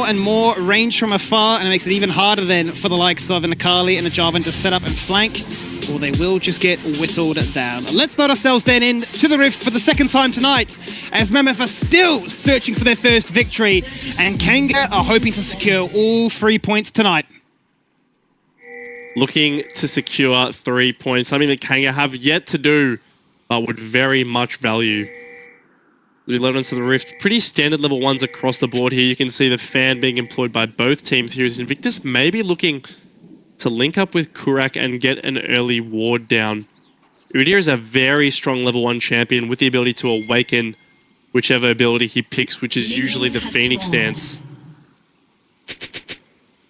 and more range from afar, and it makes it even harder then for the likes of an Akali and a Jarvan to set up and flank, or they will just get whittled down. Let's load ourselves then in to the Rift for the second time tonight, as Mammoth are still searching for their first victory, and KNG are hoping to secure all 3 points tonight. Looking to secure 3 points, something that KNG have yet to do, but would very much value. We load onto the Rift. Pretty standard level 1s across the board here. You can see the fan being employed by both teams here as Invictus maybe looking to link up with Kurak and get an early ward down. Udyr is a very strong level 1 champion with the ability to awaken whichever ability he picks, which is usually the Phoenix stance.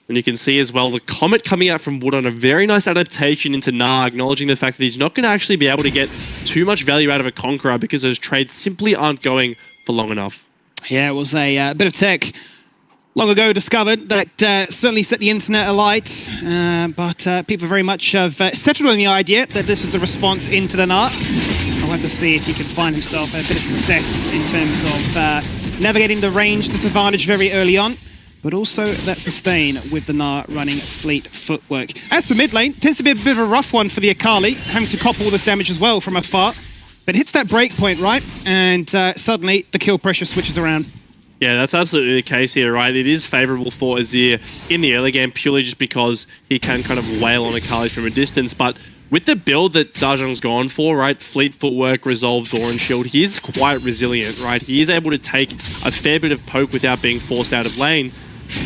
And you can see as well the Comet coming out from Wood on a very nice adaptation into Nah, acknowledging the fact that he's not going to actually be able to get too much value out of a Conqueror because those trades simply aren't going for long enough. Yeah, it was a bit of tech long ago discovered that certainly set the internet alight, but people very much have settled on the idea that this is the response into the Nah. I'll have to see if he can find himself a bit of success in terms of navigating the range disadvantage very early on, but also that sustain with the Nah running fleet footwork. As for mid lane, tends to be a bit of a rough one for the Akali, having to cop all this damage as well from afar, but hits that break point, right? And suddenly the kill pressure switches around. Yeah, that's absolutely the case here, right? It is favourable for Azir in the early game purely just because he can kind of wail on Akali from a distance, but with the build that Dajong's gone for, right, fleet footwork, resolve, door and shield, he is quite resilient, right? He is able to take a fair bit of poke without being forced out of lane,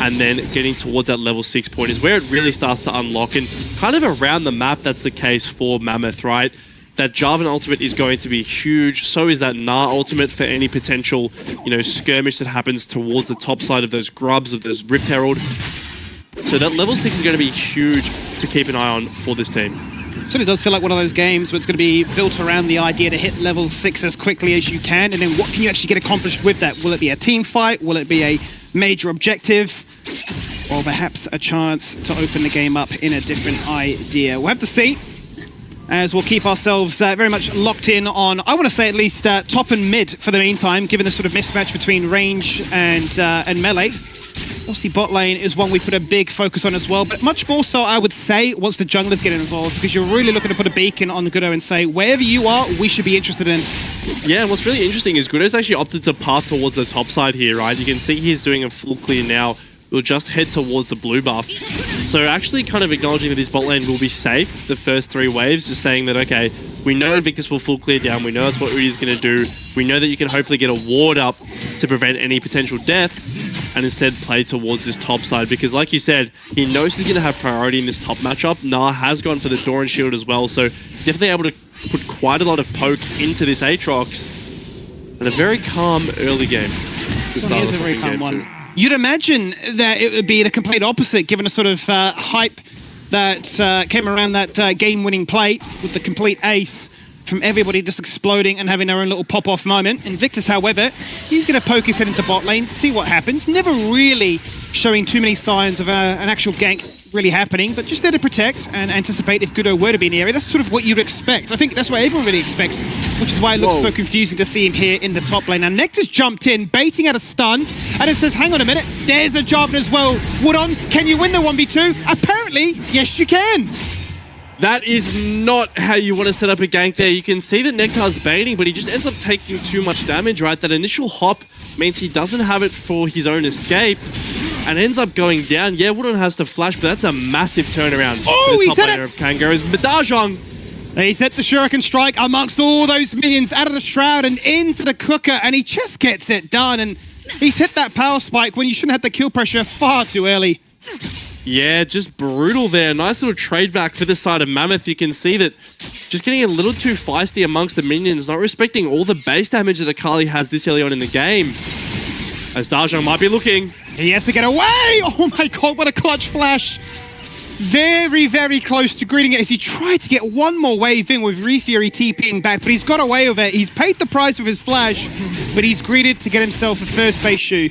and then getting towards that level 6 point is where it really starts to unlock. And kind of around the map, that's the case for Mammoth, right? That Jarvan ultimate is going to be huge. So is that Nah ultimate for any potential, skirmish that happens towards the top side of those grubs, of those Rift Herald. So that level 6 is going to be huge to keep an eye on for this team. So it does feel like one of those games where it's going to be built around the idea to hit level 6 as quickly as you can, and then what can you actually get accomplished with that? Will it be a team fight? Will it be a major objective? Or perhaps a chance to open the game up in a different idea? We'll have to see, as we'll keep ourselves very much locked in on, I want to say at least top and mid for the meantime, given the sort of mismatch between range and melee. Obviously bot lane is one we put a big focus on as well, but much more so I would say once the junglers get involved, because you're really looking to put a beacon on Gudo and say, wherever you are, we should be interested in. Yeah, and what's really interesting is Gudo's actually opted to path towards the top side here, right? You can see he's doing a full clear now. We'll just head towards the blue buff. So actually kind of acknowledging that his bot lane will be safe the first 3 waves, just saying that, okay, we know Invictus will full clear down, we know that's what Udy's going to do, we know that you can hopefully get a ward up to prevent any potential deaths, and instead play towards this top side, because like you said, he knows he's going to have priority in this top matchup. Nah has gone for the door and shield as well, so definitely able to put quite a lot of poke into this Aatrox, and a very calm early game to start the very calm one. You'd imagine that it would be the complete opposite, given a sort of hype that came around that game-winning play with the complete ace from everybody just exploding and having their own little pop-off moment. Invictus, however, he's going to poke his head into bot lane, see what happens. Never really showing too many signs of an actual gank really happening, but just there to protect and anticipate if Gudo were to be in the area. That's sort of what you'd expect. I think that's what everyone really expects, which is why it looks so confusing to see him here in the top lane. Now, Nectar's jumped in, baiting out a stun, and it says, hang on a minute, there's a Jarvan as well. Woodon, can you win the 1v2? Apparently, yes you can. That is not how you want to set up a gank there. You can see that Nectar's baiting, but he just ends up taking too much damage, right? That initial hop means he doesn't have it for his own escape and ends up going down. Yeah, Woodon has to flash, but that's a massive turnaround for the top laner of KNG. But Dajong, he set the Shuriken strike amongst all those minions out of the Shroud and into the cooker, and he just gets it done. And he's hit that power spike when you shouldn't have the kill pressure far too early. Yeah, just brutal there. Nice little trade back for the side of Mammoth. You can see that just getting a little too feisty amongst the minions, not respecting all the base damage that Akali has this early on in the game. As Dajong might be looking. He has to get away! Oh my god, what a clutch flash. Very, very close to greeting it as he tried to get one more wave in with Refury TPing back, but he's got away with it. He's paid the price with his flash, but he's greeted to get himself a first base shoe.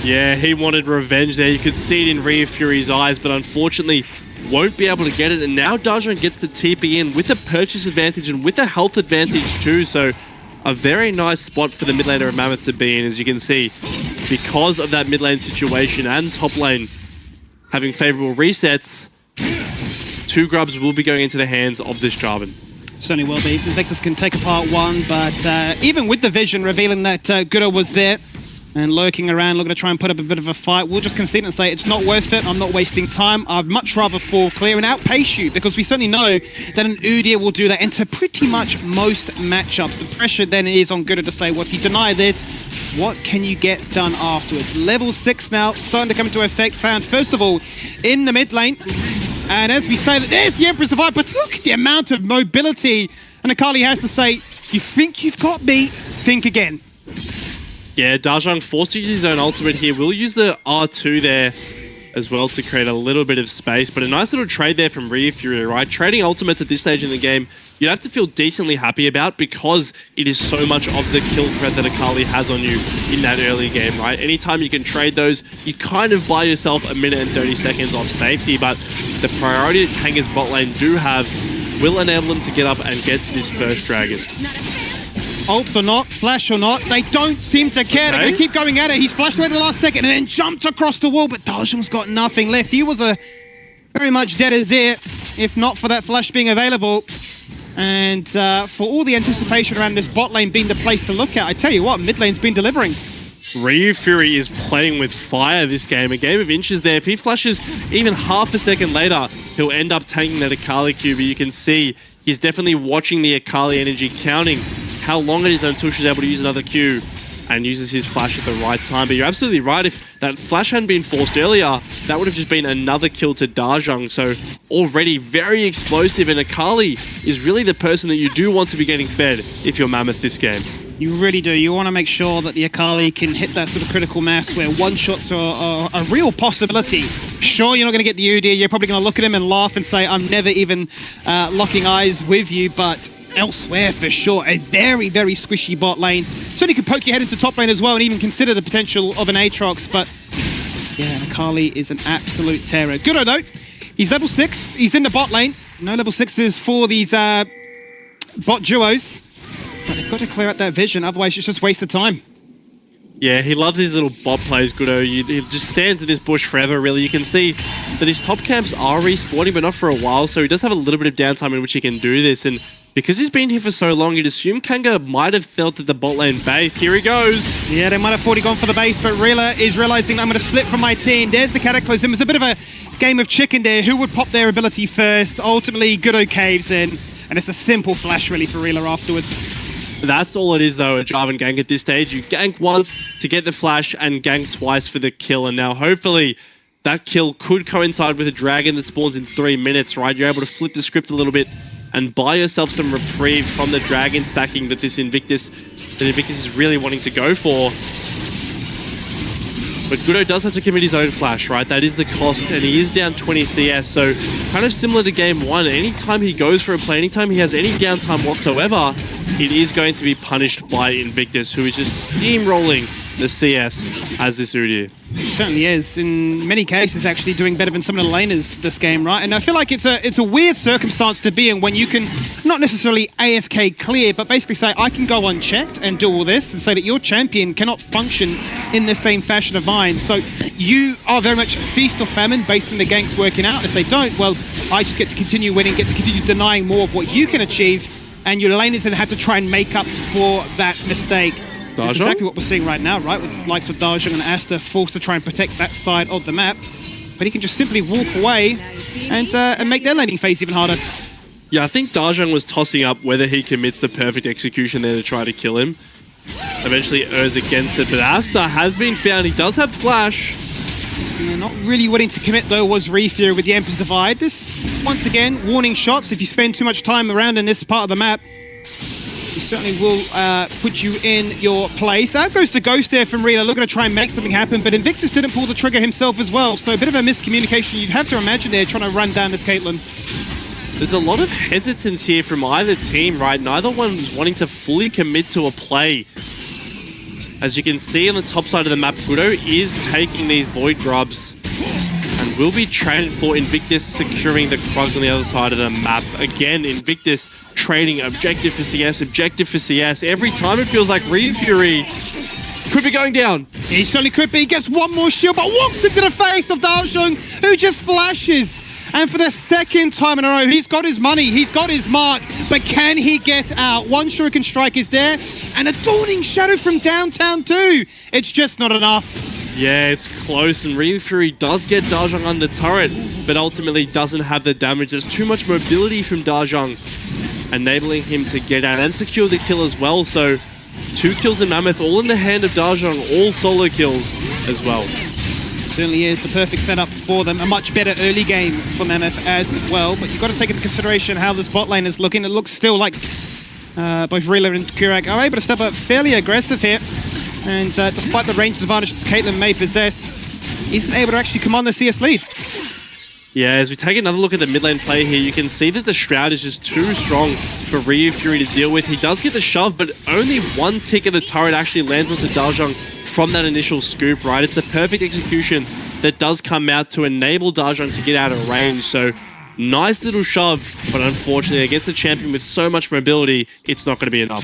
Yeah, he wanted revenge there. You could see it in Refury's eyes, but unfortunately won't be able to get it. And now Dajong gets the TP in with a purchase advantage and with a health advantage too. So a very nice spot for the mid laner of Mammoth to be in, as you can see. because of that mid lane situation and top lane having favorable resets, 2 grubs will be going into the hands of this Jarvan. Certainly will be. Invictus can take apart one, but even with the vision revealing that Gudo was there and lurking around, looking to try and put up a bit of a fight, we'll just concede and say it's not worth it. I'm not wasting time. I'd much rather fall clear and outpace you, because we certainly know that an Udyr will do that into pretty much most matchups. The pressure then is on Gudo to say, well, if you deny this, what can you get done afterwards? Level 6 now, starting to come into effect. Found, first of all, in the mid lane. And as we say, that there's the Emperor's Divide, but look at the amount of mobility. And Akali has to say, you think you've got me? Think again. Yeah, Dajong forced to use his own ultimate here. We'll use the R2 there as well to create a little bit of space. But a nice little trade there from ReFury, right? Trading ultimates at this stage in the game, you'd have to feel decently happy about, because it is so much of the kill threat that Akali has on you in that early game, right? Anytime you can trade those, you kind of buy yourself a minute and 30 seconds of safety, but the priority that Kanga's bot lane do have will enable them to get up and get this first dragon. Ults or not, flash or not, they don't seem to care. They're going to keep going at it. He's flashed away the last second and then jumped across the wall, but Dajong's got nothing left. He was very much dead as air, if not for that flash being available. And for all the anticipation around this bot lane being the place to look at, I tell you what, mid lane's been delivering. ReFury is playing with fire this game. A game of inches there. If he flashes even half a second later, he'll end up taking that Akali Q. But you can see he's definitely watching the Akali energy, counting how long it is until she's able to use another Q, and uses his flash at the right time. But you're absolutely right. If that flash hadn't been forced earlier, that would have just been another kill to Dajong. So already very explosive, and Akali is really the person that you do want to be getting fed if you're Mammoth this game. You really do. You want to make sure that the Akali can hit that sort of critical mass where one-shots are a real possibility. Sure, you're not going to get the Udyr. You're probably going to look at him and laugh and say, I'm never even locking eyes with you, but elsewhere for sure, a very, very squishy bot lane. Certainly could poke your head into top lane as well and even consider the potential of an Aatrox, but yeah, Akali is an absolute terror. Gudo though, he's level 6, he's in the bot lane. No level 6s for these bot duos, but they've got to clear out that vision, otherwise it's just wasted time. Yeah, he loves his little bot plays, Gudo. He just stands in this bush forever, really. You can see that his top camps are respawning, but not for a while, so he does have a little bit of downtime in which he can do this. And because he's been here for so long, you'd assume Kanga might have felt that the bot lane based. Here he goes. Yeah, they might have thought he gone for the base, but Rila is realizing I'm going to split from my team. There's the Cataclysm. It's a bit of a game of chicken there. Who would pop their ability first? Ultimately, Gudo caves in, and it's a simple flash, really, for Rila afterwards. That's all it is, though, a Jarvan gank at this stage. You gank once to get the flash and gank twice for the kill. And now, hopefully, that kill could coincide with a dragon that spawns in 3 minutes, right? You're able to flip the script a little bit and buy yourself some reprieve from the dragon stacking that Invictus is really wanting to go for. But Gudo does have to commit his own flash, right? That is the cost, and he is down 20 CS, so kind of similar to game 1. Anytime he goes for a play, anytime he has any downtime whatsoever, it is going to be punished by Invictus, who is just steamrolling the CS as this Udyr. It certainly is. In many cases, actually doing better than some of the laners this game, right? And I feel like it's a weird circumstance to be in when you can not necessarily AFK clear, but basically say, I can go unchecked and do all this, and say that your champion cannot function in the same fashion of mine. So you are very much feast or famine based on the ganks working out. If they don't, well, I just get to continue winning, get to continue denying more of what you can achieve, and your laners then have to try and make up for that mistake. That's exactly what we're seeing right now, right? With the likes of Dajong and Asta forced to try and protect that side of the map. But he can just simply walk away and make their laning phase even harder. Yeah, I think Dajong was tossing up whether he commits the perfect execution there to try to kill him. Eventually errs against it, but Asta has been found. He does have flash. Yeah, not really willing to commit though was ReFury with the Emperor's Divide. This, once again, warning shots. If you spend too much time around in this part of the map, he certainly will put you in your place. That goes to Ghost there from Rila, looking to try and make something happen, but Invictus didn't pull the trigger himself as well, so a bit of a miscommunication. You'd have to imagine they're trying to run down this Caitlyn. There's a lot of hesitance here from either team, right? Neither one's wanting to fully commit to a play. As you can see on the top side of the map, Gudo is taking these Void Grubs and will be traded for Invictus securing the Krugs on the other side of the map. Again, Invictus trading objective for CS, objective for CS. Every time it feels like ReFury Could be going down. He certainly could be. He gets one more shield, but walks into the face of Dajong, who just flashes. And for the second time in a row, he's got his money, he's got his mark, but can he get out? One shuriken strike is there, and a dawning shadow from downtown too. It's just not enough. Yeah, it's close, and Ryu Fury does get Dajong under turret, but ultimately doesn't have the damage. There's too much mobility from Dajong, enabling him to get out and secure the kill as well. So 2 kills in Mammoth, all in the hand of Dajong, all solo kills as well. Certainly is the perfect setup for them. A much better early game for Mammoth as well, but you've got to take into consideration how this bot lane is looking. It looks still like both Reeler and Kurak are able to step up fairly aggressive here, and despite the range advantage Caitlyn may possess, isn't able to actually command the CS lead. Yeah, as we take another look at the mid lane play here, you can see that the Shroud is just too strong for Ryu Fury to deal with. He does get the shove, but only one tick of the turret actually lands onto Dajong from that initial scoop, right? It's the perfect execution that does come out to enable Dajong to get out of range. So nice little shove, but unfortunately against a champion with so much mobility, it's not going to be enough.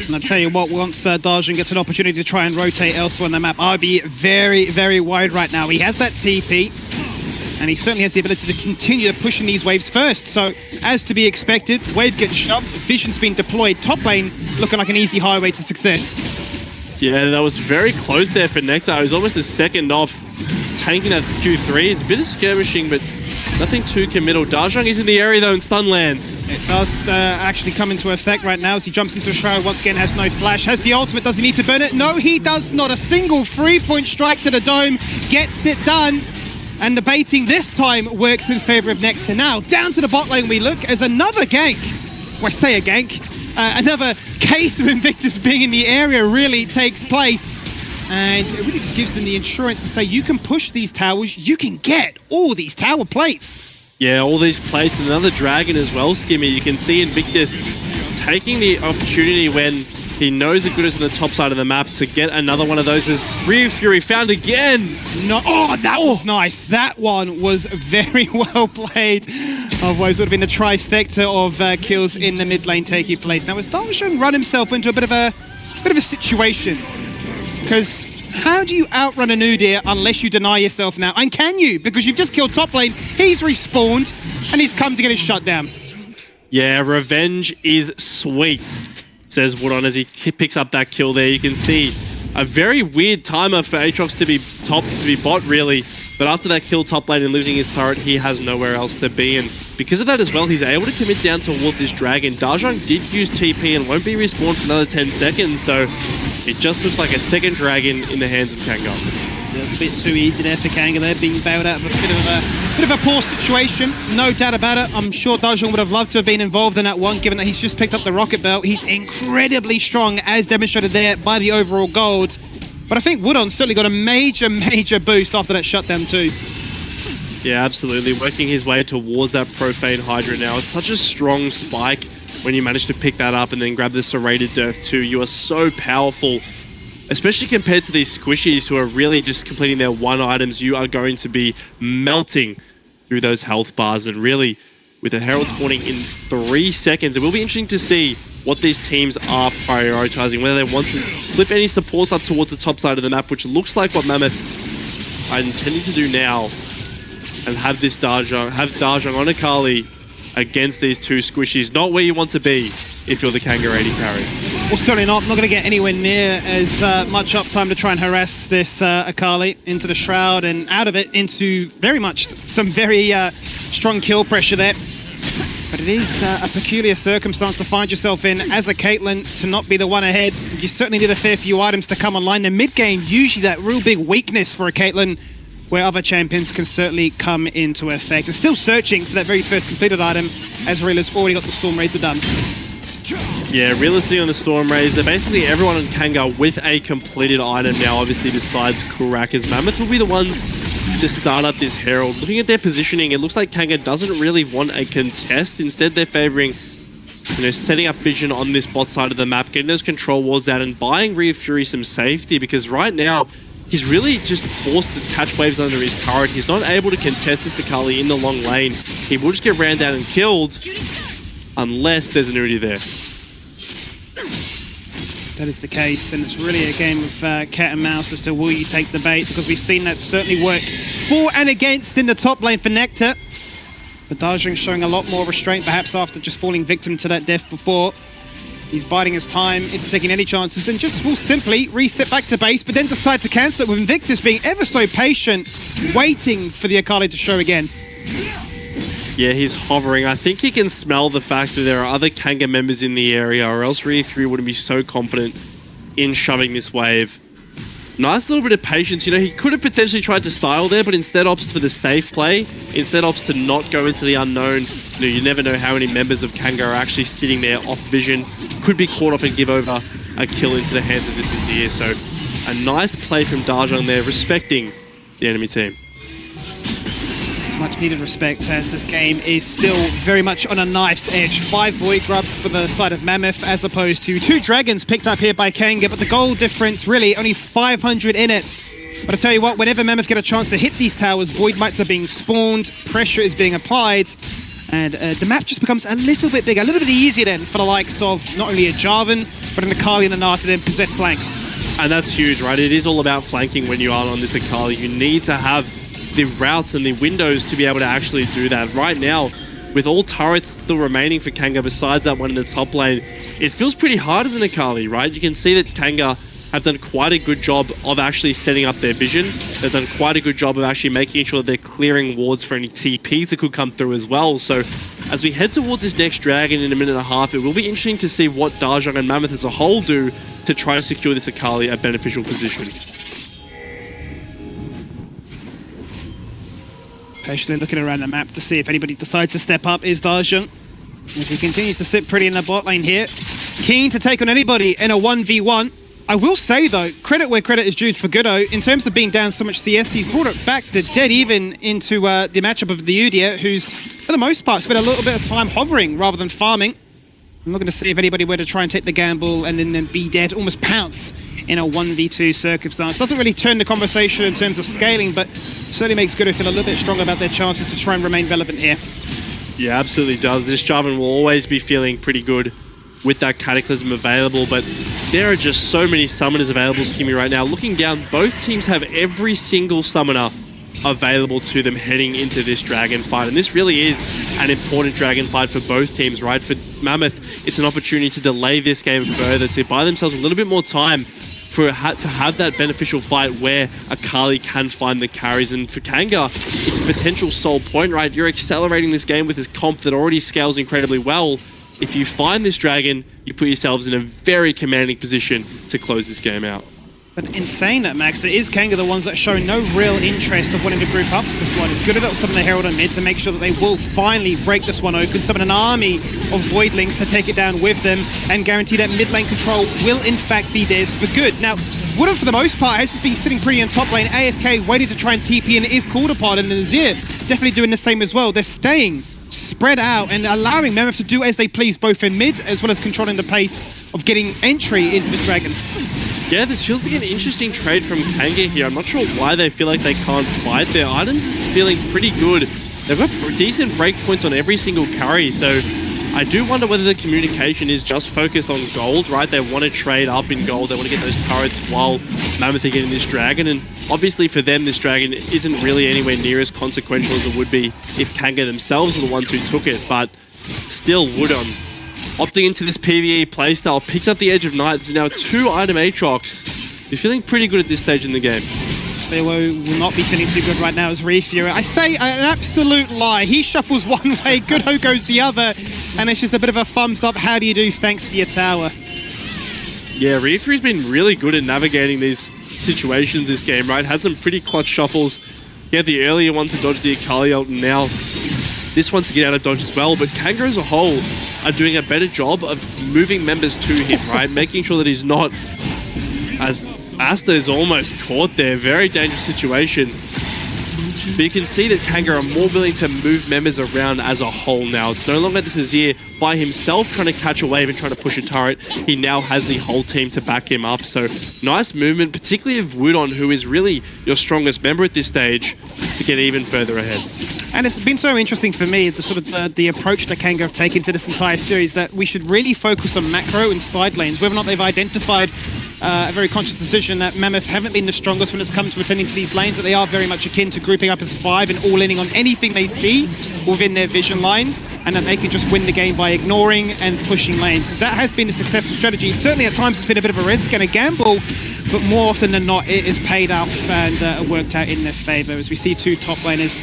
And I'll tell you what, once Dajong gets an opportunity to try and rotate elsewhere on the map, I'd be very, very worried right now. He has that TP, and he certainly has the ability to continue to push in these waves first. So, as to be expected, wave gets shoved, Vision's been deployed, top lane looking like an easy highway to success. Yeah, that was very close there for Nectar. He was almost a second off, tanking that Q3. It's a bit of skirmishing, but nothing too committal. Dajong is in the area though, and stun lands. It does actually come into effect right now as he jumps into a Shroud. Once again, has no flash. Has the ultimate. Does he need to burn it? No, he does not. A single 3-point strike to the dome gets it done. And the baiting this time works in favor of Nectar. Now, down to the bot lane we look as another gank. Well, I say a gank. Another case of Invictus being in the area really takes place. And it really just gives them the insurance to say, you can push these towers, you can get all these tower plates. Yeah, all these plates, and another dragon as well, Skimmy. You can see Invictus taking the opportunity when he knows the goodness on the top side of the map to get another one of those as Ryu Fury found again. No, oh, that was nice. That one was very well played. Otherwise, it would have been the trifecta of kills in the mid lane taking place. Now, as Dajong run himself into a bit of a situation, because how do you outrun a Nudir unless you deny yourself now? And can you? Because you've just killed top lane, he's respawned, and he's come to get his shut down. Yeah, revenge is sweet, says Woodon as he picks up that kill there. You can see a very weird timer for Aatrox to be top, to be bot, really. But after that kill top lane and losing his turret, he has nowhere else to be. And because of that as well, he's able to commit down towards his dragon. Dajong did use TP and won't be respawned for another 10 seconds. So it just looks like a second dragon in the hands of Kanga. A bit too easy there for Kanga there, being bailed out of a bit of a poor situation. No doubt about it. I'm sure Dajong would have loved to have been involved in that one, given that he's just picked up the rocket belt. He's incredibly strong, as demonstrated there by the overall gold. But I think Woodon's certainly got a major boost after that shutdown too. Yeah, absolutely. Working his way towards that Profane Hydra now. It's such a strong spike when you manage to pick that up and then grab the Serrated Dirk too. You are so powerful, especially compared to these squishies who are really just completing their one items. You are going to be melting through those health bars, and really with the Herald spawning in 3 seconds, it will be interesting to see what these teams are prioritizing, whether they want to flip any supports up towards the top side of the map, which looks like what Mammoth are intending to do now, and have Dajong on Akali against these two squishies. Not where you want to be if you're the Kanga AD carry. Well, certainly not. Not going to get anywhere near as much uptime to try and harass this Akali into the Shroud and out of it into very much some very strong kill pressure there. But it is a peculiar circumstance to find yourself in as a Caitlyn, to not be the one ahead. You certainly need a fair few items to come online. The mid-game, usually that real big weakness for a Caitlyn, where other champions can certainly come into effect. They're still searching for that very first completed item, as Reela's already got the Storm Razor done. Yeah, realistically on the Storm Razor, basically everyone on Kanga with a completed item now, obviously besides Kurak, as Mammoth will be the ones to start up this Herald. Looking at their positioning, it looks like Kanga doesn't really want a contest. Instead, they're favoring, setting up vision on this bot side of the map, getting those control wards out and buying Ryu Fury some safety, because right now, he's really just forced to catch waves under his turret. He's not able to contest this Akali in the long lane. He will just get ran down and killed, unless there's an Udi there. That is the case, and it's really a game of cat and mouse as to will you take the bait, because we've seen that certainly work for and against in the top lane for Nectar. But Dajong showing a lot more restraint, perhaps after just falling victim to that death before. He's biding his time, isn't taking any chances, and just will simply reset back to base, but then decide to cancel it with Invictus being ever so patient, waiting for the Akali to show again. Yeah, he's hovering. I think he can smell the fact that there are other Kanga members in the area, or else Re3 wouldn't be so confident in shoving this wave. Nice little bit of patience. You know, he could have potentially tried to style there, but instead opts for the safe play. Instead opts to not go into the unknown. You know, you never know how many members of Kanga are actually sitting there off vision. Could be caught off and give over a kill into the hands of this Azir. So a nice play from Dajong there, respecting the enemy team. Much needed respect, as this game is still very much on a knife's edge. 5 Void Grubs for the side of Mammoth, as opposed to 2 Dragons picked up here by Kanga, but the goal difference really only 500 in it. But I tell you what, whenever Mammoth get a chance to hit these towers, Void Mites are being spawned, pressure is being applied, and the map just becomes a little bit bigger, a little bit easier then for the likes of not only a Jarvan, but an Akali and a Nar to then possess flanks. And that's huge, right? It is all about flanking when you are on this Akali. You need to have the routes and the windows to be able to actually do that. Right now, with all turrets still remaining for Kanga besides that one in the top lane, it feels pretty hard as an Akali, right? You can see that Kanga have done quite a good job of actually setting up their vision. They've done quite a good job of actually making sure that they're clearing wards for any TPs that could come through as well. So as we head towards this next dragon in a minute and a half, it will be interesting to see what Dajong and Mammoth as a whole do to try to secure this Akali a beneficial position. Patiently looking around the map to see if anybody decides to step up is Dajong, as he continues to sit pretty in the bot lane here. Keen to take on anybody in a 1v1. I will say though, credit where credit is due for Goodo. In terms of being down so much CS, he's brought it back to dead even into the matchup of the Udyr, who's for the most part spent a little bit of time hovering rather than farming. I'm looking to see if anybody were to try and take the gamble and then be dead, almost pounce in a 1v2 circumstance. Doesn't really turn the conversation in terms of scaling, but certainly makes Goodo feel a little bit stronger about their chances to try and remain relevant here. Yeah, absolutely does. This Jarvan will always be feeling pretty good with that Cataclysm available, but there are just so many summoners available, Skimmy, right now. Looking down, both teams have every single summoner available to them heading into this dragon fight, and this really is an important dragon fight for both teams, right? For Mammoth, it's an opportunity to delay this game further, to buy themselves a little bit more time to have that beneficial fight where Akali can find the carries. And for Kanga, it's a potential sole point, right? You're accelerating this game with this comp that already scales incredibly well. If you find this dragon, you put yourselves in a very commanding position to close this game out. But in saying that, Max, it is Kanga the ones that show no real interest of wanting to group up for this one. It's good enough to summon the Herald on mid to make sure that they will finally break this one open, summon an army of Voidlings to take it down with them, and guarantee that mid lane control will in fact be theirs for good. Now, Woodham for the most part has been sitting pretty in top lane, AFK waiting to try and TP in if called upon, and Azir definitely doing the same as well. They're staying spread out and allowing Mammoth to do as they please, both in mid as well as controlling the pace of getting entry into this dragon. Yeah, this feels like an interesting trade from Kanga here. I'm not sure why they feel like they can't fight. Their items is feeling pretty good. They've got decent breakpoints on every single carry, so I do wonder whether the communication is just focused on gold, right? They want to trade up in gold. They want to get those turrets while Mammoth are getting this dragon. And obviously for them, this dragon isn't really anywhere near as consequential as it would be if Kanga themselves were the ones who took it. But still, Woodham opting into this PvE playstyle, picks up the Edge of Night. There's now 2 item Aatrox. You're feeling pretty good at this stage in the game. They will not be feeling too good right now as Re3. I say an absolute lie. He shuffles one way, Goodo goes the other, and it's just a bit of a thumbs up. How do you do? Thanks for your tower. Yeah, Re3's been really good at navigating these situations this game, right? Had some pretty clutch shuffles. He had the earlier one to dodge the Akali ult, and now this one to get out of dodge as well. But Kanga as a whole are doing a better job of moving members to him, right? Making sure that he's not, as Asta is almost caught there. Very dangerous situation. But you can see that Kanga are more willing to move members around as a whole now. It's no longer this Azir by himself trying to catch a wave and trying to push a turret. He now has the whole team to back him up. So nice movement, particularly of Wudon, who is really your strongest member at this stage, to get even further ahead. And it's been so interesting for me, the sort of the approach that KNG have taken to this entire series, that we should really focus on macro and side lanes, whether or not they've identified a very conscious decision that Mammoth haven't been the strongest when it's come to attending to these lanes, that they are very much akin to grouping up as 5 and all-inning on anything they see within their vision line, and that they can just win the game by ignoring and pushing lanes, because that has been a successful strategy. Certainly at times it's been a bit of a risk and a gamble, but more often than not it is paid out and worked out in their favor, as we see 2 top laners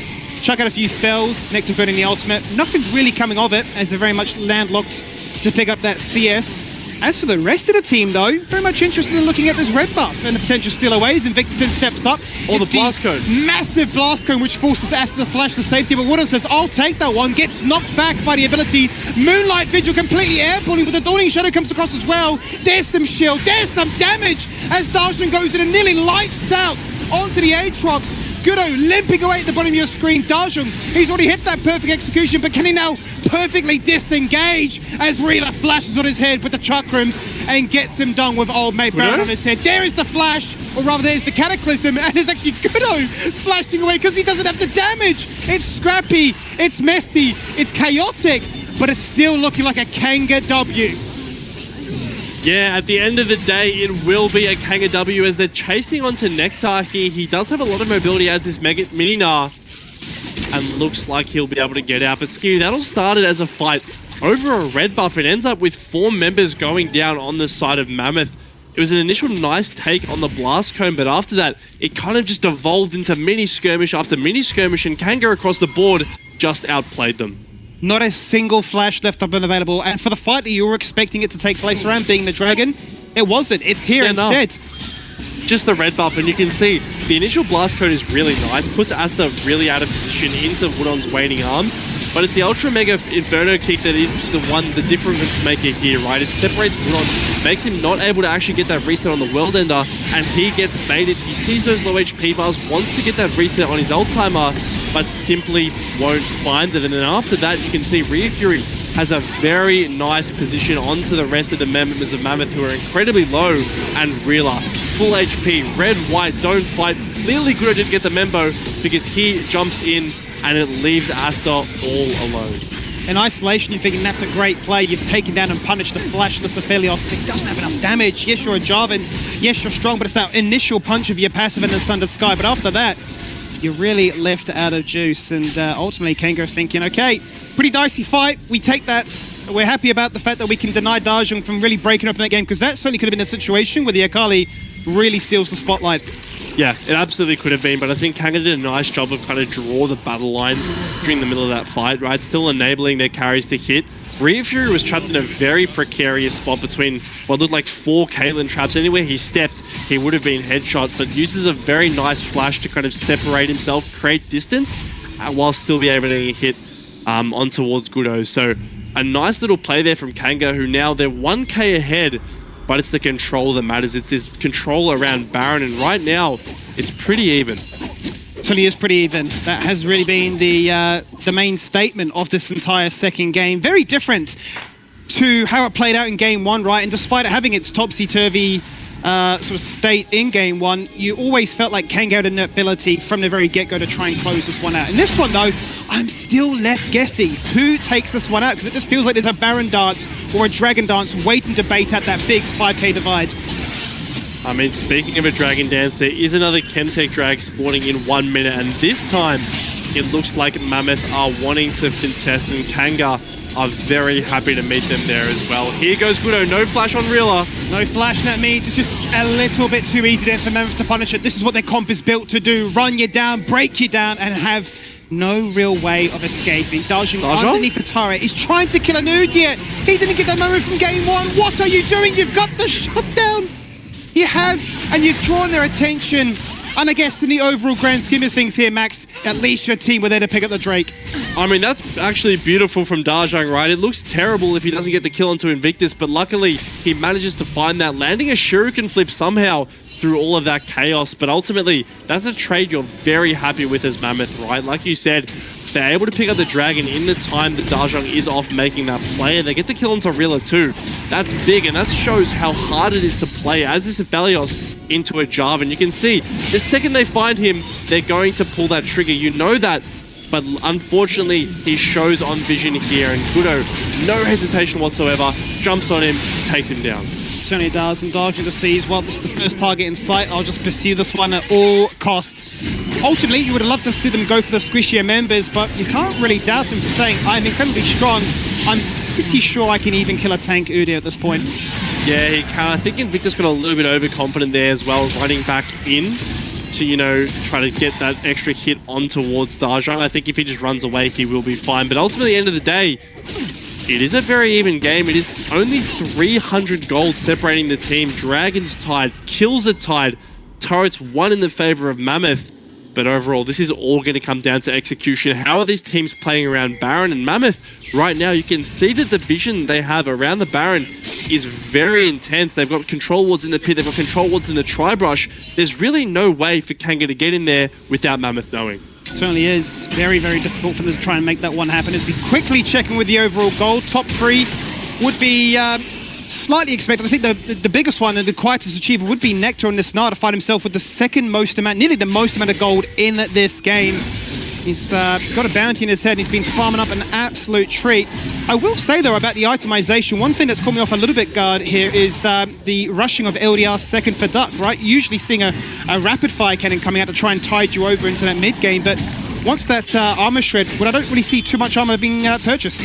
chuck out a few spells, Nectar burning the ultimate. Nothing's really coming of it, as they're very much landlocked to pick up that CS. As for the rest of the team, though, very much interested in looking at this red buff and the potential stealaways. Invictus steps up. Or the blast cone. Massive blast cone, which forces Asta to flash the safety. But Wooden says, I'll take that one. Gets knocked back by the ability. Moonlight Vigil completely airballing, but the Dawning Shadow comes across as well. There's some shield. There's some damage as Darshan goes in and nearly lights out onto the Aatrox. Gudo limping away at the bottom of your screen. Darshan, he's already hit that perfect execution, but can he now perfectly disengage as Reela flashes on his head with the chakrams and gets him done with old mate Baron on his head. There is the flash, or rather there's the cataclysm, and it's actually Gudo flashing away because he doesn't have the damage. It's scrappy, it's messy, it's chaotic, but it's still looking like a KNG W. Yeah, at the end of the day, it will be a KNG W as they're chasing onto Nectar here. He does have a lot of mobility as this Mini-Gnar, and looks like he'll be able to get out. But Skinny, that all started as a fight over a red buff. It ends up with 4 members going down on the side of Mammoth. It was an initial nice take on the blast cone, but after that, it kind of just evolved into mini skirmish after mini skirmish, and KNG across the board just outplayed them. Not a single flash left up and available, and for the fight that you were expecting it to take place around being the dragon, it wasn't. It's here instead. Just the red buff, and you can see the initial blast cone is really nice, puts Asta really out of position into Woodon's waning arms, but it's the Ultra Mega Inferno kick that is the difference maker here, right? It separates Woodon, makes him not able to actually get that reset on the World Ender, and he gets baited. He sees those low HP bars, wants to get that reset on his ult timer, but simply won't find it. And then after that, you can see Rhea Fury has a very nice position onto the rest of the members of Mammoth, who are incredibly low, and Reela, full HP, red, white, don't fight. Clearly Gudo didn't get the memo because he jumps in and it leaves Asta all alone. In isolation, you're thinking that's a great play. You've taken down and punished the flashless Aphelios. He doesn't have enough damage. Yes, you're a Jarvan. Yes, you're strong, but it's that initial punch of your passive in the Thunder Sky. But after that, you're really left out of juice. And ultimately, KNG thinking, okay, pretty dicey fight. We take that. We're happy about the fact that we can deny Darshan from really breaking up in that game, because that certainly could have been a situation where the Akali really steals the spotlight. Yeah, it absolutely could have been, but I think KNG did a nice job of kind of draw the battle lines during the middle of that fight, right? Still enabling their carries to hit. Rhea Fury was trapped in a very precarious spot between what looked like 4 Caitlyn traps. Anywhere he stepped, he would have been headshot, but uses a very nice flash to kind of separate himself, create distance, while still be able to hit on towards Gudo. So a nice little play there from KNG, who now they're 1k ahead, but it's the control that matters. It's this control around Baron, and right now, it's pretty even. Certainly is pretty even. That has really been the main statement of this entire second game. Very different to how it played out in game 1, right? And despite it having its topsy-turvy sort of state in game 1, you always felt like KNG had an ability from the very get-go to try and close this one out. In this one, though, I'm still left guessing who takes this one out, because it just feels like there's a Baron dance or a Dragon dance waiting to bait at that big 5k divide. I mean, speaking of a Dragon dance, there is another Chemtech drag spawning in 1 minute, and this time it looks like Mammoth are wanting to contest, and KNG are very happy to meet them there as well. Here goes Gudo, no flash on Reela. No flash, that means it's just a little bit too easy there for Mammoth to punish it. This is what their comp is built to do. Run you down, break you down, and have no real way of escaping. Darshan underneath the turret. He's trying to kill Anudia. He didn't get that moment from game 1. What are you doing? You've got the shutdown. You have, and you've drawn their attention. And I guess in the overall grand scheme of things here, Max, at least your team were there to pick up the Drake. I mean, that's actually beautiful from Darshan, right? It looks terrible if he doesn't get the kill onto Invictus, but luckily he manages to find that, landing a Shuriken flip somehow through all of that chaos. But ultimately, that's a trade you're very happy with as Mammoth, right? Like you said, they're able to pick up the Dragon in the time that Darshan is off making that play, and they get the kill onto Reela too. That's big, and that shows how hard it is to play as this Aphelios into a Jarvan. You can see, the second they find him, they're going to pull that trigger. You know that but unfortunately, he shows on vision here, and Gudo, no hesitation whatsoever, jumps on him, takes him down. Certainly does, and Darjan just sees, well, this is the first target in sight, I'll just pursue this one at all costs. Ultimately, you would have loved to see them go for the squishier members, but you can't really doubt them for saying, I'm incredibly strong. I'm pretty sure I can even kill a tank Udyr at this point. Yeah, he can. I think Invictus got a little bit overconfident there as well, running back in to, you know, try to get that extra hit on towards Darjang. I think if he just runs away, he will be fine. But ultimately, at the end of the day, it is a very even game. It is only 300 gold separating the team. Dragon's tied, kills are tied, turrets won in the favor of Mammoth. But overall, this is all going to come down to execution. How are these teams playing around Baron and Mammoth? Right now, you can see that the vision they have around the Baron is very intense. They've got control wards in the pit. They've got control wards in the tri-brush. There's really no way for Kanga to get in there without Mammoth knowing. Certainly is. Very, very difficult for them to try and make that one happen. As we quickly checking with the overall goal, top 3 would be slightly expected. I think the biggest one and the quietest achiever would be Nectar on this night to find himself with the second most amount, nearly the most amount of gold in this game. He's got a bounty in his head. He's been farming up an absolute treat. I will say, though, about the itemization, one thing that's caught me off a little bit guard here is the rushing of LDR's second for Duck, right? Usually seeing a rapid fire cannon coming out to try and tide you over into that mid game, but once that armor shred, well, I don't really see too much armor being purchased.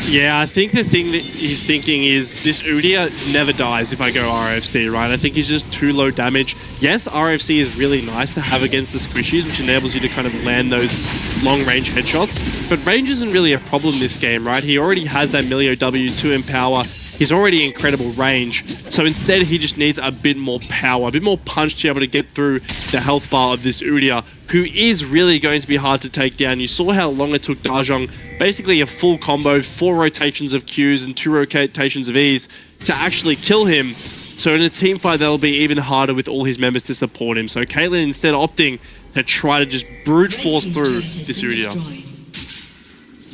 Yeah, I think the thing that he's thinking is this Udyr never dies if I go RFC, right? I think he's just too low damage. Yes, RFC is really nice to have against the squishies, which enables you to kind of land those long-range headshots, but range isn't really a problem this game, right? He already has that Milio W to empower. He's already incredible range, so instead he just needs a bit more power, a bit more punch to be able to get through the health bar of this Udyr, who is really going to be hard to take down. You saw how long it took Darjang, basically a full combo, 4 rotations of Qs and 2 rotations of Es to actually kill him. So in a team fight, that'll be even harder with all his members to support him. So Caitlyn instead opting to try to just brute force through this Udyr.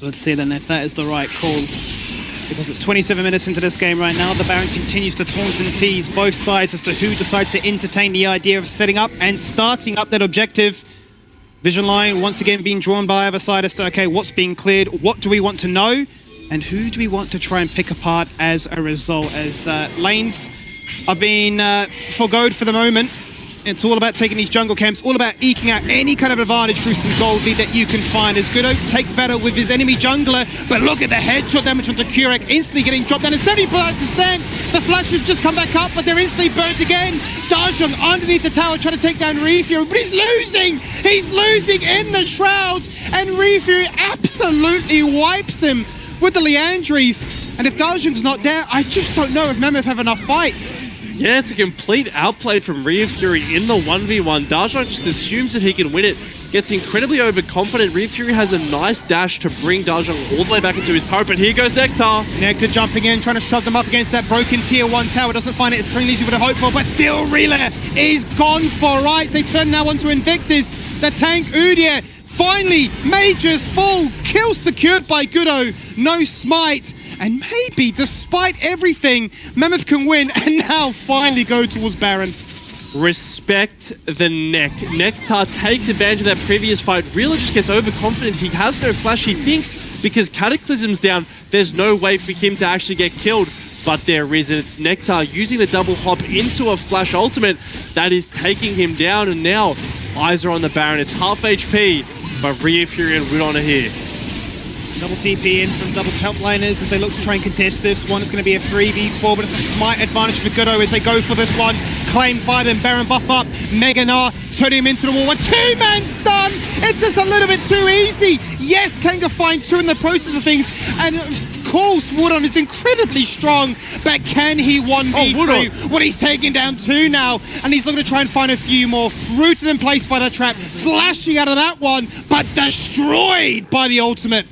Let's see then if that is the right call. Because it's 27 minutes into this game right now. The Baron continues to taunt and tease both sides as to who decides to entertain the idea of setting up and starting up that objective. Vision line once again being drawn by either side as to, okay, what's being cleared, what do we want to know, and who do we want to try and pick apart as a result, as lanes are being forgoed for the moment. It's all about taking these jungle camps, all about eking out any kind of advantage through some gold lead that you can find. As Gudo takes battle with his enemy jungler, but look at the headshot damage onto Kurek, instantly getting dropped down. At 75%, the flashes just come back up, but they're instantly burnt again. Darjang underneath the tower trying to take down Refury, but he's losing! He's losing in the shrouds, and Refury absolutely wipes him with the Leandries. And if Darjang's not there, I just don't know if Mammoth have enough fight. Yeah, it's a complete outplay from Refury in the 1v1. Darjang just assumes that he can win it, gets incredibly overconfident. Refury has a nice dash to bring Darjang all the way back into his turret, but here goes Nectar. Nectar jumping in, trying to shove them up against that broken tier 1 tower. Doesn't find it as clean as you would have hoped for, but still Relay is gone for right. They turn now onto Invictus. The tank Udyr finally Mage's full. Kill secured by Gudo. No smite. And maybe, despite everything, Mammoth can win and now finally go towards Baron. Respect the neck. Nectar takes advantage of that previous fight. Reela just gets overconfident. He has no flash. He thinks because Cataclysm's down, there's no way for him to actually get killed. But there is, and it's Nectar using the double hop into a flash ultimate that is taking him down. And now, eyes are on the Baron. It's half HP, but Refury and Rudon are here. Double TP in from double top liners as they look to try and contest this one. It's going to be a 3v4, but it's a smite advantage for Gudo as they go for this one. Claimed by them, Baron buff up, Meganar turning him into the wall. A 2-man stun! It's just a little bit too easy. Yes, Kanga finds 2 in the process of things, and of course Woodon is incredibly strong, but can he 1v3? Well, he's taking down 2 now, and he's looking to try and find a few more. Rooted in place by the trap, flashing out of that one, but destroyed by the ultimate.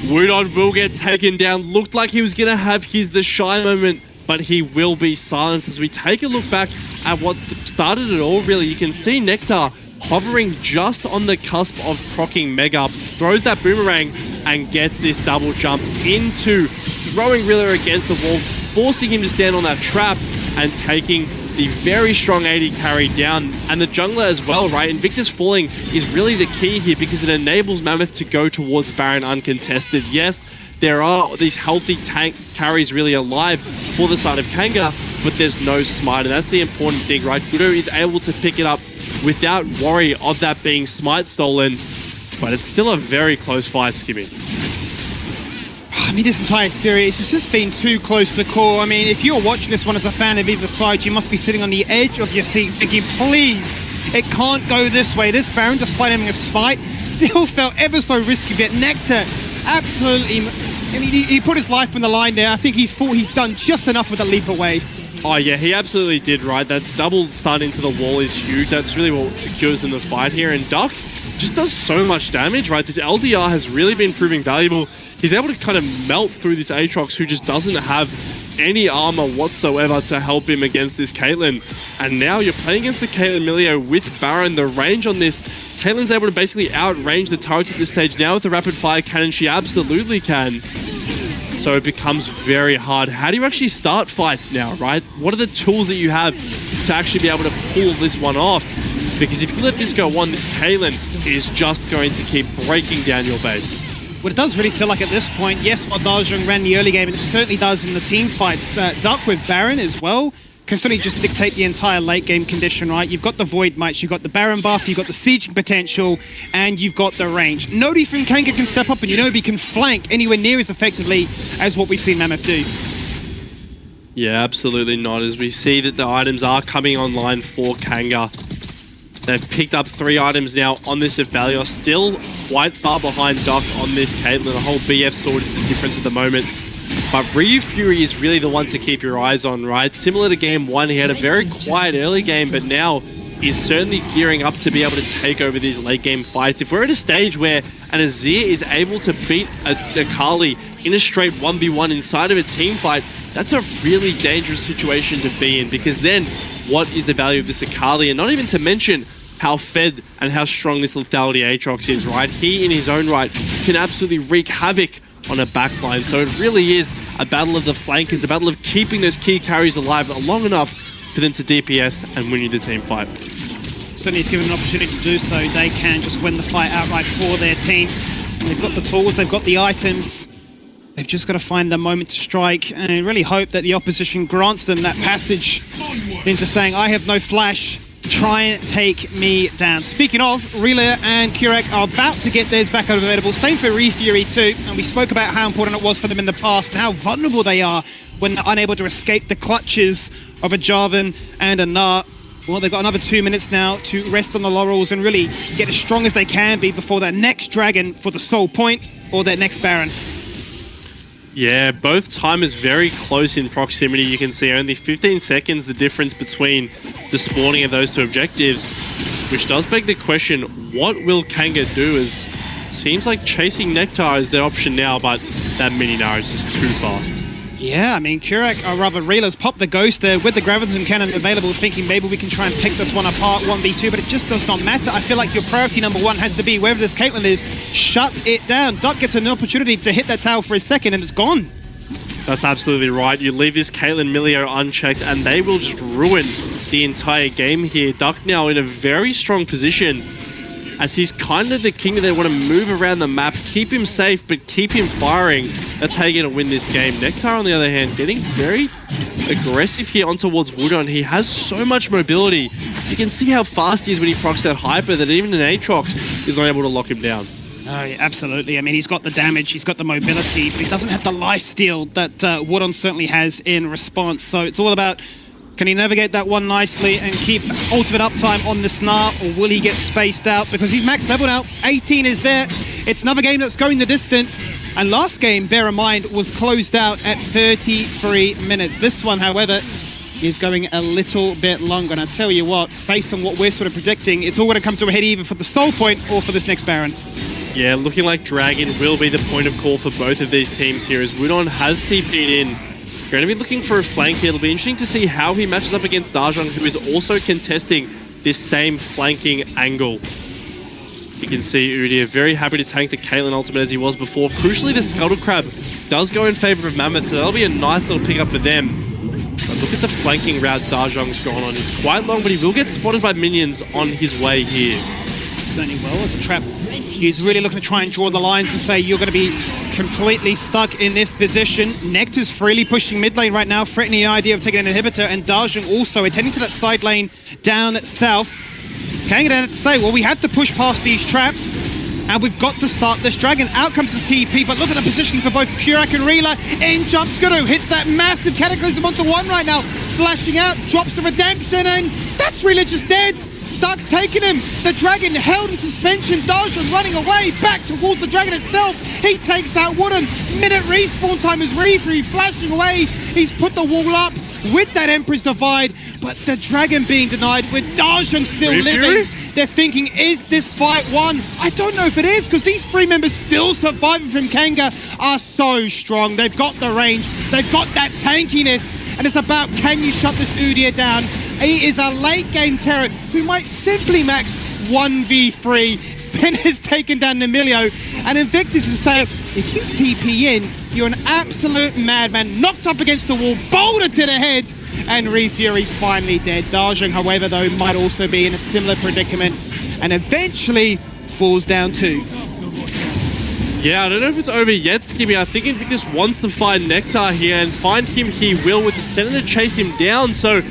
Wudon will get taken down. Looked like he was going to have the shy moment, but he will be silenced. As we take a look back at what started it all, really, you can see Nectar hovering just on the cusp of proccing Mega, throws that boomerang and gets this double jump into throwing Rilla against the wall, forcing him to stand on that trap and taking the very strong AD carry down, and the jungler as well, right? Invictus falling is really the key here because it enables Mammoth to go towards Baron uncontested. Yes, there are these healthy tank carries really alive for the side of Kanga, but there's no smite, and that's the important thing, right? Gudo is able to pick it up without worry of that being smite stolen, but it's still a very close fight, Skimmy. I mean, this entire series has just been too close to the core. I mean, if you're watching this one as a fan of either side, you must be sitting on the edge of your seat thinking, please, it can't go this way. This Baron, despite having a spite, still felt ever so risky. But Nectar, absolutely, I mean, he put his life on the line there. I think he's done just enough with a leap away. Oh yeah, he absolutely did, right? That double stun into the wall is huge. That's really what secures them the fight here. And Duck just does so much damage, right? This LDR has really been proving valuable. He's able to kind of melt through this Aatrox, who just doesn't have any armor whatsoever to help him against this Caitlyn. And now you're playing against the Caitlyn Milio with Baron. The range on this, Caitlyn's able to basically outrange the turrets at this stage. Now with the rapid fire cannon, she absolutely can. So it becomes very hard. How do you actually start fights now, right? What are the tools that you have to actually be able to pull this one off? Because if you let this go on, this Caitlyn is just going to keep breaking down your base. What it does really feel like at this point, yes, while Dajong ran the early game, and it certainly does in the team fights, Duck with Baron as well can certainly just dictate the entire late game condition, right? You've got the Void Mites, you've got the Baron buff, you've got the sieging potential, and you've got the range. Nobody from Kanga can step up, and nobody can flank anywhere near as effectively as what we've seen Mammoth do. Yeah, absolutely not. As we see that the items are coming online for Kanga. They've picked up 3 items now on this Aphelios, still quite far behind Doc on this Caitlyn. The whole BF sword is the difference at the moment. But Ryu Fury is really the one to keep your eyes on, right? Similar to game 1, he had a very quiet early game, but now he's certainly gearing up to be able to take over these late game fights. If we're at a stage where an Azir is able to beat a Kali in a straight 1v1 inside of a team fight, that's a really dangerous situation to be in, because then what is the value of this Akali? And not even to mention how fed and how strong this lethality Aatrox is, right? He, in his own right, can absolutely wreak havoc on a backline. So it really is a battle of the flankers, a battle of keeping those key carries alive long enough for them to DPS and win you the team fight. Certainly if given an opportunity to do so, they can just win the fight outright for their team. They've got the tools, they've got the items. They've just got to find the moment to strike and really hope that the opposition grants them that passage into saying, I have no flash, try and take me down. Speaking of, Rila and Kurek are about to get theirs back available. Same for Fury too, and we spoke about how important it was for them in the past and how vulnerable they are when they're unable to escape the clutches of a Jarvan and a Nart. Well, they've got another 2 minutes now to rest on the laurels and really get as strong as they can be before that next Dragon for the Soul Point or their next Baron. Yeah, both time is very close in proximity. You can see only 15 seconds the difference between the spawning of those two objectives, which does beg the question, what will Kanga do? As seems like chasing Nectar is their option now, but that mini Nara is just too fast. Yeah, I mean, Kurek, or rather Reela's popped the Ghost there with the Graviton Cannon available, thinking maybe we can try and pick this one apart 1v2, but it just does not matter. I feel like your priority number 1 has to be, wherever this Caitlyn is, shuts it down. Duck gets an opportunity to hit that tower for a second and it's gone. That's absolutely right. You leave this Caitlyn Milio unchecked and they will just ruin the entire game here. Duck now in a very strong position, as he's kind of the king that they want to move around the map, keep him safe, but keep him firing. That's how you're going to win this game. Nectar, on the other hand, getting very aggressive here on towards Wudon. He has so much mobility. You can see how fast he is when he procs that Hyper, that even an Aatrox is not able to lock him down. Oh, yeah, absolutely. I mean, he's got the damage, he's got the mobility, but he doesn't have the lifesteal that Wudon certainly has in response. So it's all about, can he navigate that one nicely and keep ultimate uptime on this Gnar, or will he get spaced out? Because he's max level now, 18 is there. It's another game that's going the distance. And last game, bear in mind, was closed out at 33 minutes. This one, however, is going a little bit longer. And I tell you what, based on what we're sort of predicting, it's all going to come to a head either for the Soul Point or for this next Baron. Yeah, looking like Dragon will be the point of call for both of these teams here, as Wudon has TP'd in. Going to be looking for a flank here. It'll be interesting to see how he matches up against Dajong, who is also contesting this same flanking angle. You can see Udyr very happy to tank the Caitlyn ultimate as he was before. Crucially, the Scuttle Crab does go in favor of Mammoth, so that'll be a nice little pickup for them. But looking look at the flanking route Dajong's gone on. It's quite long, but he will get spotted by minions on his way here. Certainly well as a trap. He's really looking to try and draw the lines and say you're going to be completely stuck in this position. Nectar's freely pushing mid lane right now, threatening the idea of taking an inhibitor, and Dajong also attending to that side lane down south. Kanga down to say, well, we have to push past these traps, and we've got to start this dragon. Out comes the TP, but look at the positioning for both Kurak and Rila. In jumps Guru, hits that massive Cataclysm onto one right now, flashing out, drops the redemption, and that's Rila just dead. Duck's taking him. The dragon held in suspension. Dajong running away back towards the dragon itself. He takes that wooden. Minute respawn time is Reefree flashing away. He's put the wall up with that Emperor's Divide, but the dragon being denied with Dajong still living. They're thinking, is this fight won? I don't know if it is, because these three members still surviving from Kanga are so strong. They've got the range. They've got that tankiness. And it's about, can you shut this Udyr down? He is a late game terror who might simply max 1v3. Sen has taken down Nemilio, and Invictus is saying, if you TP in, you're an absolute madman. Knocked up against the wall, boulder to the head, and Refury's finally dead. Dajong, however, though, might also be in a similar predicament, and eventually falls down too. Yeah, I don't know if it's over yet, Skimmy. I think Invictus wants to find Nectar here, and find him he will, with the Senator chase him down. So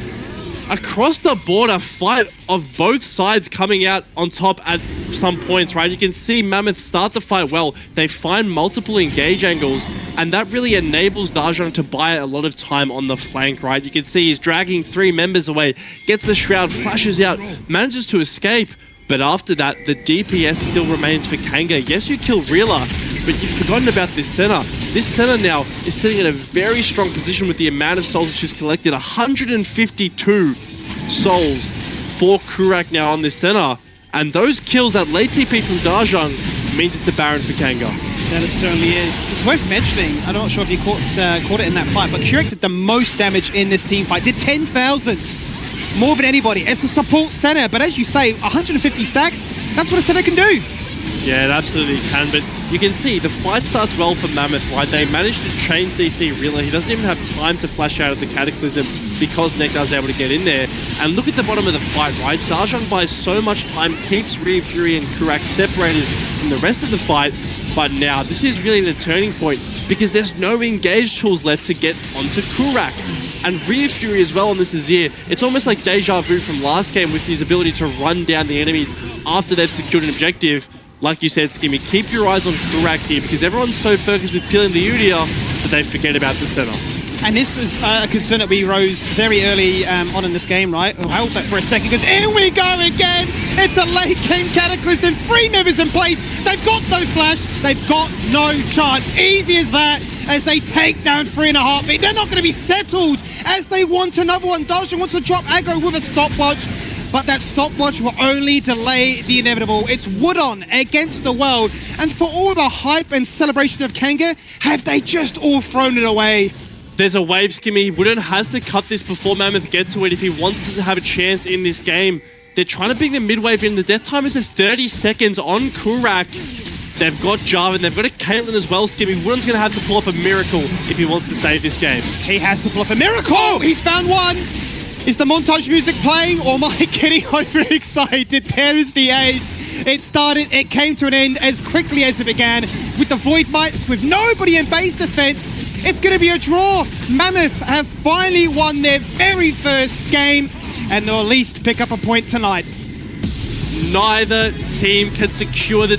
across the board, a fight of both sides coming out on top at some points, right? You can see Mammoth start the fight well. They find multiple engage angles, and that really enables Dajong to buy a lot of time on the flank, right? You can see he's dragging three members away, gets the Shroud, flashes out, manages to escape. But after that, the DPS still remains for Kanga. Yes, you kill Rila, but you've forgotten about this center. This center now is sitting in a very strong position with the amount of souls that she's collected. 152 souls for Kurak now on this center. And those kills, that late TP from Dajong, means it's the Baron for Kanga. That it certainly is. It's worth mentioning, I'm not sure if you caught it in that fight, but Kurak did the most damage in this team fight. Did 10,000. More than anybody. It's the support center, but as you say, 150 stacks, that's what a center can do. Yeah, it absolutely can, but you can see the fight starts well for Mammoth, right? They managed to chain CC Rila. He doesn't even have time to flash out of the Cataclysm because Nectar's able to get in there. And look at the bottom of the fight, right? Dajong buys so much time, keeps Fury and Kurak separated from the rest of the fight, but now this is really the turning point because there's no engage tools left to get onto Kurak. And Fury as well on this Azir. It's almost like deja vu from last game with his ability to run down the enemies after they've secured an objective. Like you said, Skimmy, keep your eyes on Kurak here because everyone's so focused with killing the Udyr that they forget about the center. And this was a concern that we rose very early on in this game, right? I'll hold that for a second because here we go again. It's a late game Cataclysm. 3 members in place. They've got no flash. They've got no chance. Easy as that as they take down 3 in a heartbeat. They're not going to be settled as they want another one. Dajong wants to drop aggro with a stopwatch, but that stopwatch will only delay the inevitable. It's Woodon against the world. And for all the hype and celebration of Kanga, have they just all thrown it away? There's a wave, Skimmy. Woodon has to cut this before Mammoth get to it if he wants to have a chance in this game. They're trying to bring the mid-wave in. The death time is at 30 seconds on Kurak. They've got Jarvan, they've got a Caitlyn as well, Skimmy. Woodon's going to have to pull off a miracle if he wants to save this game. He has to pull off a miracle! He's found one! Is the montage music playing, or am I getting overexcited? There is the ace. It started, it came to an end as quickly as it began, with the Void Mites, with nobody in base defense. It's going to be a draw. Mammoth have finally won their very first game, and they'll at least pick up a point tonight. Neither team can secure the